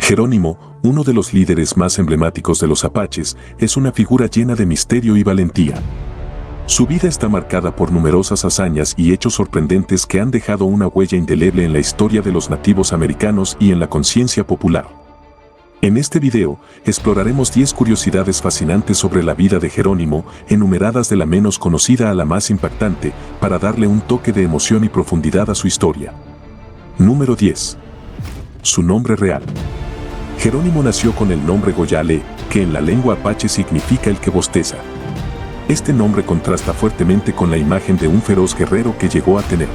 Jerónimo, uno de los líderes más emblemáticos de los apaches, es una figura llena de misterio y valentía. Su vida está marcada por numerosas hazañas y hechos sorprendentes que han dejado una huella indeleble en la historia de los nativos americanos y en la conciencia popular. En este video, exploraremos 10 curiosidades fascinantes sobre la vida de Jerónimo, enumeradas de la menos conocida a la más impactante, para darle un toque de emoción y profundidad a su historia. Número 10. Su nombre real. Jerónimo nació con el nombre Goyale, que en la lengua apache significa el que bosteza. Este nombre contrasta fuertemente con la imagen de un feroz guerrero que llegó a tener.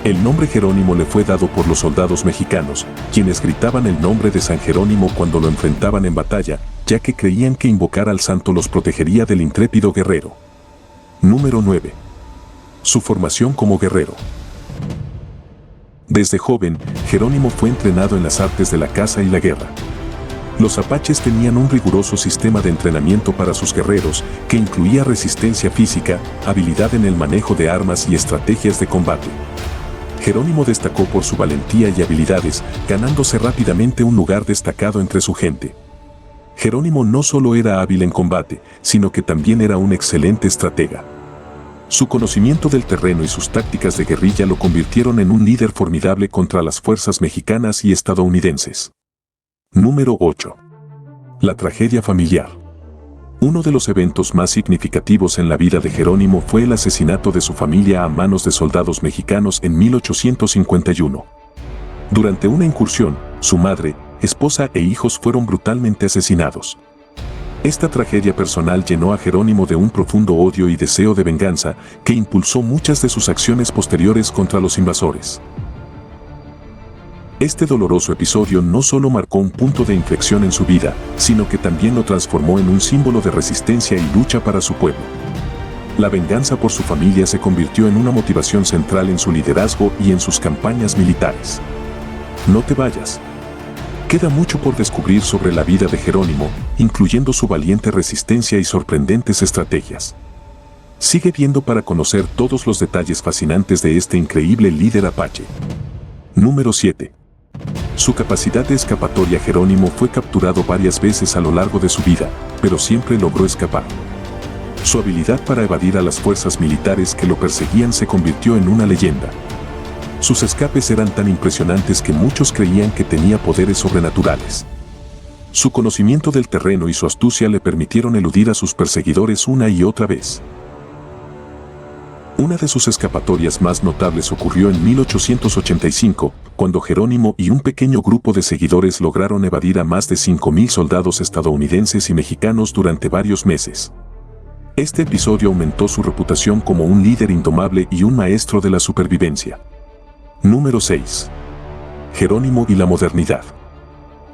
El nombre Jerónimo le fue dado por los soldados mexicanos, quienes gritaban el nombre de San Jerónimo cuando lo enfrentaban en batalla, ya que creían que invocar al santo los protegería del intrépido guerrero. Número 9. Su formación como guerrero. Desde joven, Jerónimo fue entrenado en las artes de la caza y la guerra. Los apaches tenían un riguroso sistema de entrenamiento para sus guerreros, que incluía resistencia física, habilidad en el manejo de armas y estrategias de combate. Jerónimo destacó por su valentía y habilidades, ganándose rápidamente un lugar destacado entre su gente. Jerónimo no solo era hábil en combate, sino que también era un excelente estratega. Su conocimiento del terreno y sus tácticas de guerrilla lo convirtieron en un líder formidable contra las fuerzas mexicanas y estadounidenses. Número 8. La tragedia familiar. Uno de los eventos más significativos en la vida de Jerónimo fue el asesinato de su familia a manos de soldados mexicanos en 1851. Durante una incursión, su madre, esposa e hijos fueron brutalmente asesinados. Esta tragedia personal llenó a Jerónimo de un profundo odio y deseo de venganza que impulsó muchas de sus acciones posteriores contra los invasores. Este doloroso episodio no solo marcó un punto de inflexión en su vida, sino que también lo transformó en un símbolo de resistencia y lucha para su pueblo. La venganza por su familia se convirtió en una motivación central en su liderazgo y en sus campañas militares. No te vayas. Queda mucho por descubrir sobre la vida de Jerónimo, incluyendo su valiente resistencia y sorprendentes estrategias. Sigue viendo para conocer todos los detalles fascinantes de este increíble líder apache. Número 7. Su capacidad de escapatoria. Jerónimo fue capturado varias veces a lo largo de su vida, pero siempre logró escapar. Su habilidad para evadir a las fuerzas militares que lo perseguían se convirtió en una leyenda. Sus escapes eran tan impresionantes que muchos creían que tenía poderes sobrenaturales. Su conocimiento del terreno y su astucia le permitieron eludir a sus perseguidores una y otra vez. Una de sus escapatorias más notables ocurrió en 1885, cuando Jerónimo y un pequeño grupo de seguidores lograron evadir a más de 5,000 soldados estadounidenses y mexicanos durante varios meses. Este episodio aumentó su reputación como un líder indomable y un maestro de la supervivencia. Número 6. Jerónimo y la modernidad.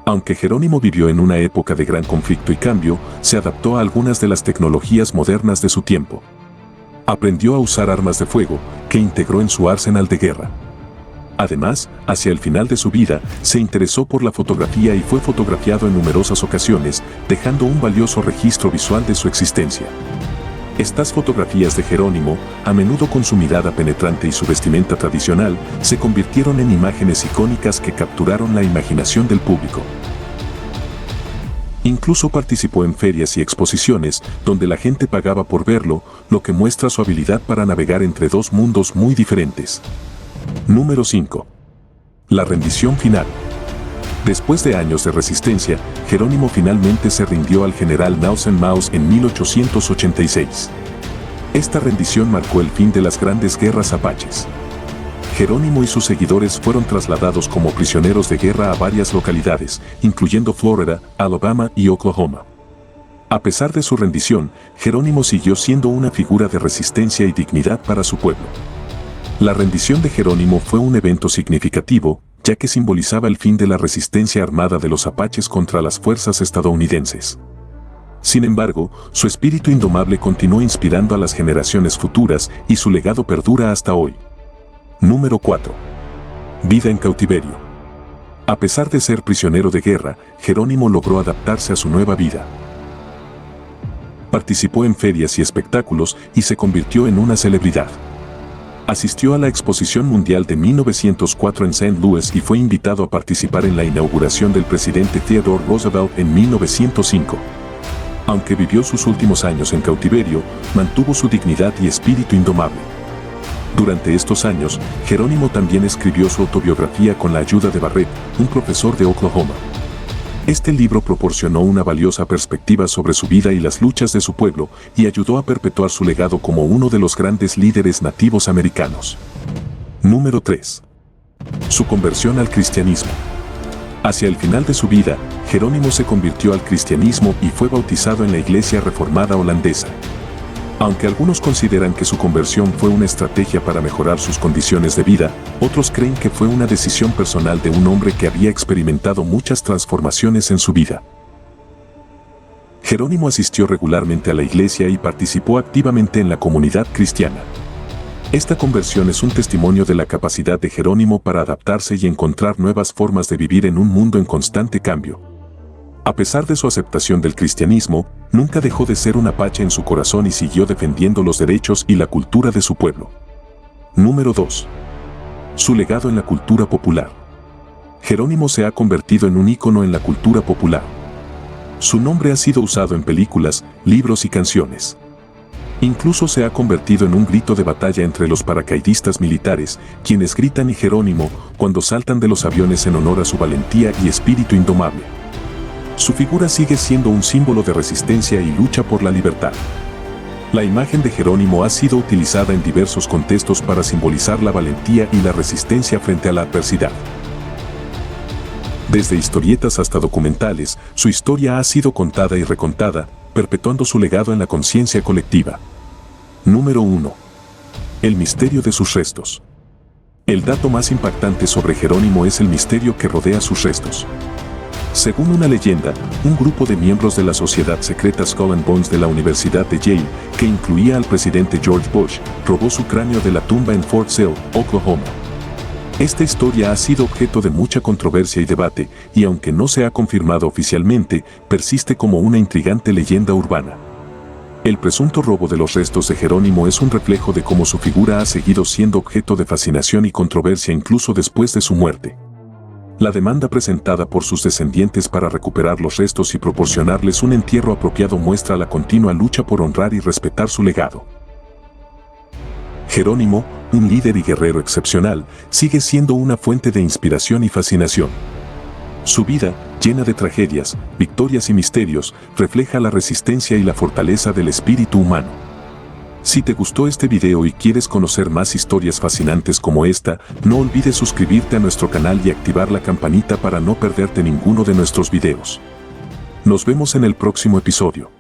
Aunque Jerónimo vivió en una época de gran conflicto y cambio, se adaptó a algunas de las tecnologías modernas de su tiempo. Aprendió a usar armas de fuego, que integró en su arsenal de guerra. Además, hacia el final de su vida, se interesó por la fotografía y fue fotografiado en numerosas ocasiones, dejando un valioso registro visual de su existencia. Estas fotografías de Jerónimo, a menudo con su mirada penetrante y su vestimenta tradicional, se convirtieron en imágenes icónicas que capturaron la imaginación del público. Incluso participó en ferias y exposiciones, donde la gente pagaba por verlo, lo que muestra su habilidad para navegar entre dos mundos muy diferentes. Número 5. La rendición final. Después de años de resistencia, Jerónimo finalmente se rindió al general Nausen Maus en 1886. Esta rendición marcó el fin de las grandes guerras apaches. Jerónimo y sus seguidores fueron trasladados como prisioneros de guerra a varias localidades, incluyendo Florida, Alabama y Oklahoma. A pesar de su rendición, Jerónimo siguió siendo una figura de resistencia y dignidad para su pueblo. La rendición de Jerónimo fue un evento significativo, ya que simbolizaba el fin de la resistencia armada de los apaches contra las fuerzas estadounidenses. Sin embargo, su espíritu indomable continuó inspirando a las generaciones futuras y su legado perdura hasta hoy. Número 4. Vida en cautiverio. A pesar de ser prisionero de guerra, Jerónimo logró adaptarse a su nueva vida. Participó en ferias y espectáculos y se convirtió en una celebridad. Asistió a la Exposición Mundial de 1904 en St. Louis y fue invitado a participar en la inauguración del presidente Theodore Roosevelt en 1905. Aunque vivió sus últimos años en cautiverio, mantuvo su dignidad y espíritu indomable. Durante estos años, Jerónimo también escribió su autobiografía con la ayuda de Barrett, un profesor de Oklahoma. Este libro proporcionó una valiosa perspectiva sobre su vida y las luchas de su pueblo y ayudó a perpetuar su legado como uno de los grandes líderes nativos americanos. Número 3. Su conversión al cristianismo. Hacia el final de su vida, Jerónimo se convirtió al cristianismo y fue bautizado en la Iglesia Reformada holandesa. Aunque algunos consideran que su conversión fue una estrategia para mejorar sus condiciones de vida, otros creen que fue una decisión personal de un hombre que había experimentado muchas transformaciones en su vida. Jerónimo asistió regularmente a la iglesia y participó activamente en la comunidad cristiana. Esta conversión es un testimonio de la capacidad de Jerónimo para adaptarse y encontrar nuevas formas de vivir en un mundo en constante cambio. A pesar de su aceptación del cristianismo, nunca dejó de ser un apache en su corazón y siguió defendiendo los derechos y la cultura de su pueblo. Número 2. Su legado en la cultura popular. Jerónimo se ha convertido en un ícono en la cultura popular. Su nombre ha sido usado en películas, libros y canciones. Incluso se ha convertido en un grito de batalla entre los paracaidistas militares, quienes gritan "y Jerónimo" cuando saltan de los aviones en honor a su valentía y espíritu indomable. Su figura sigue siendo un símbolo de resistencia y lucha por la libertad. La imagen de Jerónimo ha sido utilizada en diversos contextos para simbolizar la valentía y la resistencia frente a la adversidad. Desde historietas hasta documentales, su historia ha sido contada y recontada, perpetuando su legado en la conciencia colectiva. Número 1. El misterio de sus restos. El dato más impactante sobre Jerónimo es el misterio que rodea sus restos. Según una leyenda, un grupo de miembros de la sociedad secreta Skull and Bones de la Universidad de Yale, que incluía al presidente George Bush, robó su cráneo de la tumba en Fort Sill, Oklahoma. Esta historia ha sido objeto de mucha controversia y debate, y aunque no se ha confirmado oficialmente, persiste como una intrigante leyenda urbana. El presunto robo de los restos de Jerónimo es un reflejo de cómo su figura ha seguido siendo objeto de fascinación y controversia incluso después de su muerte. La demanda presentada por sus descendientes para recuperar los restos y proporcionarles un entierro apropiado muestra la continua lucha por honrar y respetar su legado. Jerónimo, un líder y guerrero excepcional, sigue siendo una fuente de inspiración y fascinación. Su vida, llena de tragedias, victorias y misterios, refleja la resistencia y la fortaleza del espíritu humano. Si te gustó este video y quieres conocer más historias fascinantes como esta, no olvides suscribirte a nuestro canal y activar la campanita para no perderte ninguno de nuestros videos. Nos vemos en el próximo episodio.